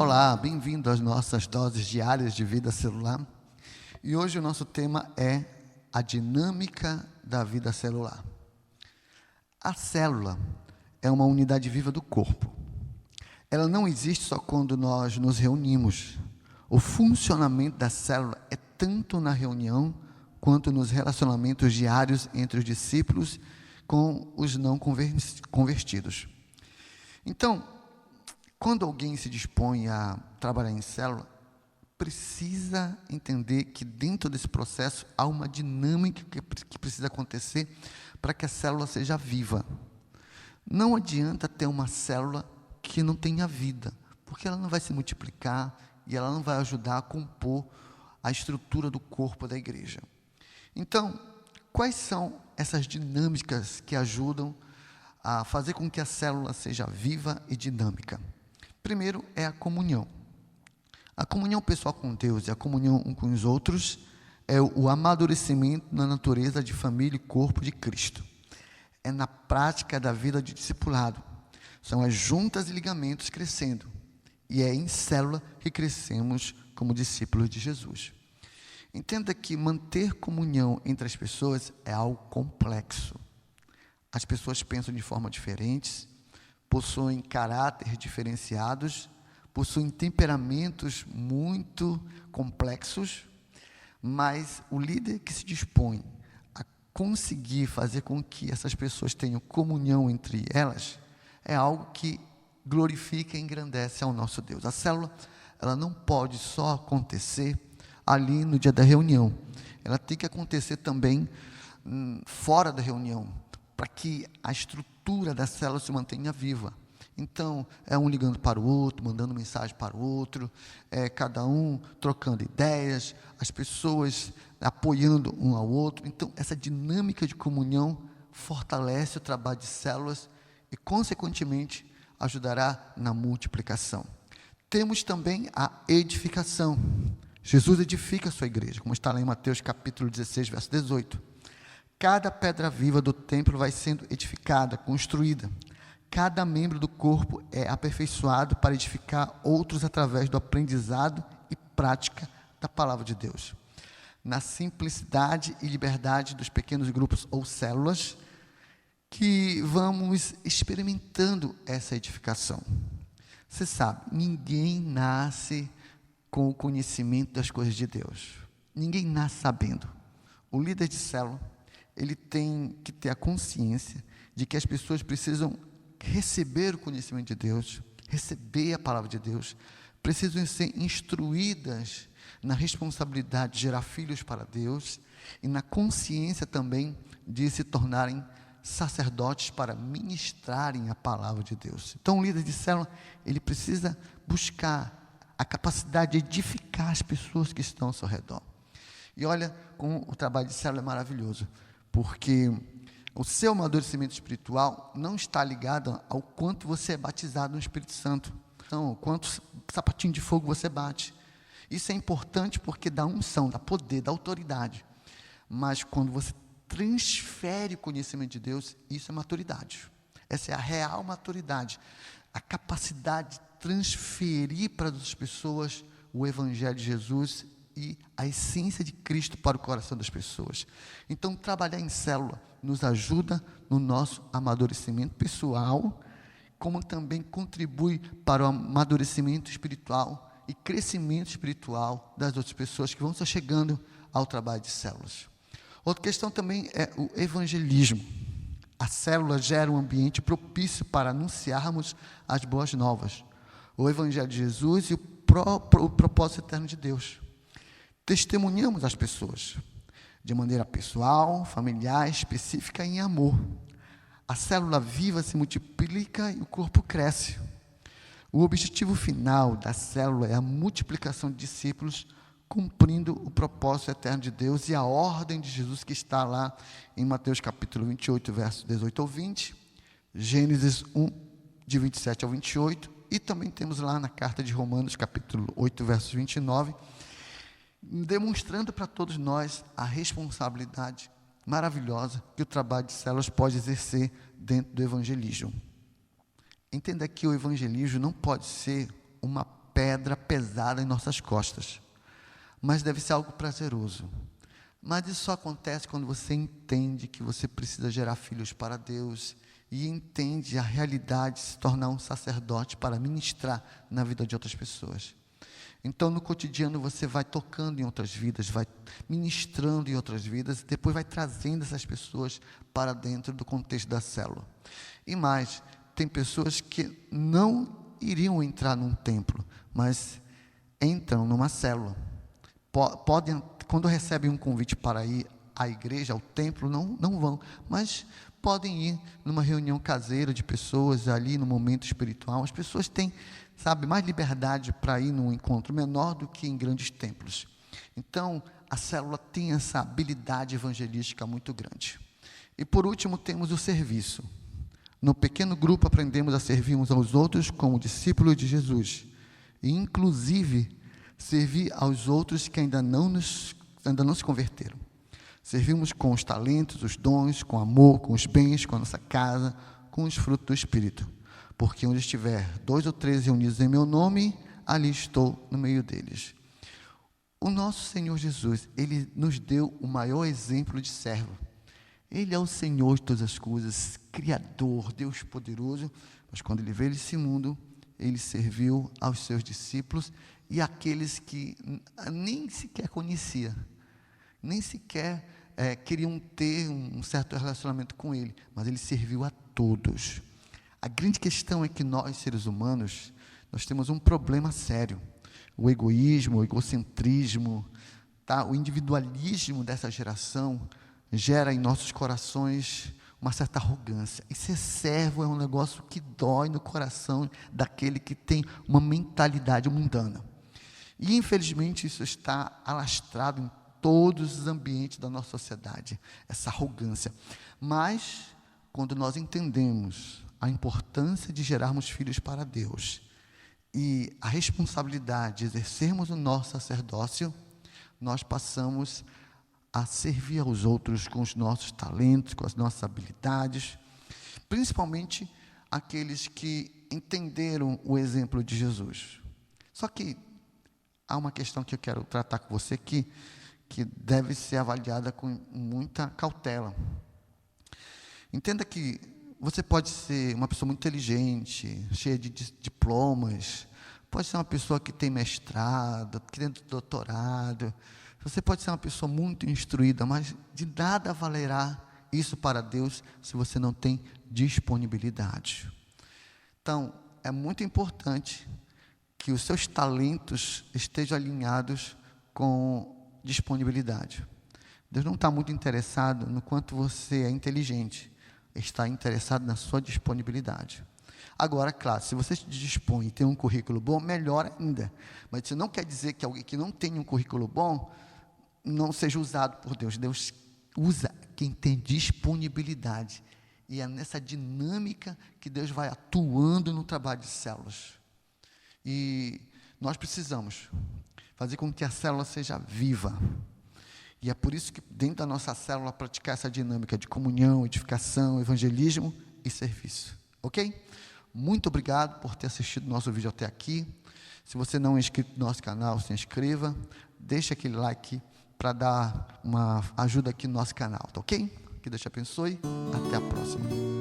Olá, bem-vindo às nossas doses diárias de vida celular. E hoje o nosso tema é a dinâmica da vida celular. A célula é uma unidade viva do corpo. Ela não existe só quando nós nos reunimos. O funcionamento da célula é tanto na reunião quanto nos relacionamentos diários entre os discípulos com os não convertidos. Então, quando alguém se dispõe a trabalhar em célula, precisa entender que dentro desse processo há uma dinâmica que precisa acontecer para que a célula seja viva. Não adianta ter uma célula que não tenha vida, porque ela não vai se multiplicar e ela não vai ajudar a compor a estrutura do corpo da igreja. Então, quais são essas dinâmicas que ajudam a fazer com que a célula seja viva e dinâmica? Primeiro é a comunhão. A comunhão pessoal com Deus e a comunhão um com os outros é o amadurecimento na natureza de família e corpo de Cristo. É na prática da vida de discipulado. São as juntas e ligamentos crescendo. E é em célula que crescemos como discípulos de Jesus. Entenda que manter comunhão entre as pessoas é algo complexo. As pessoas pensam de forma diferentes, possuem caráter diferenciados, possuem temperamentos muito complexos, mas o líder que se dispõe a conseguir fazer com que essas pessoas tenham comunhão entre elas, é algo que glorifica e engrandece ao nosso Deus. A célula, ela não pode só acontecer ali no dia da reunião, ela tem que acontecer também fora da reunião, para que a estrutura da célula se mantenha viva. Então, é um ligando para o outro, mandando mensagem para o outro, cada um trocando ideias, as pessoas apoiando um ao outro. Então, essa dinâmica de comunhão fortalece o trabalho de células e, consequentemente, ajudará na multiplicação. Temos também a edificação. Jesus edifica a sua igreja, como está lá em Mateus capítulo 16, verso 18. Cada pedra viva do templo vai sendo edificada, construída. Cada membro do corpo é aperfeiçoado para edificar outros através do aprendizado e prática da palavra de Deus. Na simplicidade e liberdade dos pequenos grupos ou células, que vamos experimentando essa edificação. Você sabe, ninguém nasce com o conhecimento das coisas de Deus. Ninguém nasce sabendo. O líder de célula, ele tem que ter a consciência de que as pessoas precisam receber o conhecimento de Deus, receber a palavra de Deus, precisam ser instruídas na responsabilidade de gerar filhos para Deus e na consciência também de se tornarem sacerdotes para ministrarem a palavra de Deus. Então, o líder de célula, ele precisa buscar a capacidade de edificar as pessoas que estão ao seu redor. E olha como o trabalho de célula é maravilhoso, porque o seu amadurecimento espiritual não está ligado ao quanto você é batizado no Espírito Santo. Então, quantos sapatinhos de fogo você bate. Isso é importante porque dá unção, dá poder, dá autoridade. Mas quando você transfere o conhecimento de Deus, isso é maturidade. Essa é a real maturidade. A capacidade de transferir para as pessoas o Evangelho de Jesus e a essência de Cristo para o coração das pessoas. Então, trabalhar em célula nos ajuda no nosso amadurecimento pessoal, como também contribui para o amadurecimento espiritual e crescimento espiritual das outras pessoas que vão estar chegando ao trabalho de células. Outra questão também é o evangelismo. A célula gera um ambiente propício para anunciarmos as boas novas, o Evangelho de Jesus e o propósito eterno de Deus. Testemunhamos as pessoas de maneira pessoal, familiar, específica e em amor. A célula viva se multiplica e o corpo cresce. O objetivo final da célula é a multiplicação de discípulos, cumprindo o propósito eterno de Deus e a ordem de Jesus que está lá em Mateus capítulo 28, versos 18 ao 20, Gênesis 1, de 27 ao 28, e também temos lá na carta de Romanos capítulo 8, versos 29, demonstrando para todos nós a responsabilidade maravilhosa que o trabalho de células pode exercer dentro do evangelismo. Entenda que o evangelismo não pode ser uma pedra pesada em nossas costas, mas deve ser algo prazeroso. Mas isso só acontece quando você entende que você precisa gerar filhos para Deus e entende a realidade de se tornar um sacerdote para ministrar na vida de outras pessoas. Então, no cotidiano, você vai tocando em outras vidas, vai ministrando em outras vidas, e depois vai trazendo essas pessoas para dentro do contexto da célula. E mais, tem pessoas que não iriam entrar num templo, mas entram numa célula. Podem, quando recebem um convite para ir à igreja, ao templo, não vão, mas podem ir numa reunião caseira de pessoas ali no momento espiritual. As pessoas têm, mais liberdade para ir num encontro menor do que em grandes templos. Então, a célula tem essa habilidade evangelística muito grande. E por último, temos o serviço. No pequeno grupo, aprendemos a servir uns aos outros como discípulos de Jesus. E, inclusive, servir aos outros que ainda não se converteram. Servimos com os talentos, os dons, com amor, com os bens, com a nossa casa, com os frutos do Espírito. Porque onde estiver 2 ou 3 reunidos em meu nome, ali estou no meio deles. O nosso Senhor Jesus, Ele nos deu o maior exemplo de servo. Ele é o Senhor de todas as coisas, Criador, Deus poderoso, mas quando Ele veio nesse mundo, Ele serviu aos seus discípulos e àqueles que nem sequer conhecia, nem sequer queriam ter um certo relacionamento com Ele, mas Ele serviu a todos. A grande questão é que nós, seres humanos, nós temos um problema sério. O egoísmo, o egocentrismo, o individualismo dessa geração gera em nossos corações uma certa arrogância. E ser servo é um negócio que dói no coração daquele que tem uma mentalidade mundana. E infelizmente isso está alastrado em todos os ambientes da nossa sociedade, essa arrogância. Mas, quando nós entendemos a importância de gerarmos filhos para Deus e a responsabilidade de exercermos o nosso sacerdócio, nós passamos a servir aos outros com os nossos talentos, com as nossas habilidades, principalmente aqueles que entenderam o exemplo de Jesus. Só que há uma questão que eu quero tratar com você aqui, que deve ser avaliada com muita cautela. Entenda que você pode ser uma pessoa muito inteligente, cheia de diplomas, pode ser uma pessoa que tem mestrado, que tem doutorado, você pode ser uma pessoa muito instruída, mas de nada valerá isso para Deus se você não tem disponibilidade. Então, é muito importante que os seus talentos estejam alinhados com disponibilidade. Deus não está muito interessado no quanto você é inteligente, está interessado na sua disponibilidade. Agora, claro, se você se dispõe e tem um currículo bom, melhor ainda. Mas isso não quer dizer que alguém que não tem um currículo bom não seja usado por Deus. Deus usa quem tem disponibilidade. E é nessa dinâmica que Deus vai atuando no trabalho de células. E nós precisamos fazer com que a célula seja viva. E é por isso que dentro da nossa célula praticar essa dinâmica de comunhão, edificação, evangelismo e serviço. Ok? Muito obrigado por ter assistido o nosso vídeo até aqui. Se você não é inscrito no nosso canal, se inscreva. Deixa aquele like para dar uma ajuda aqui no nosso canal, tá ok? Que Deus te abençoe. Até a próxima.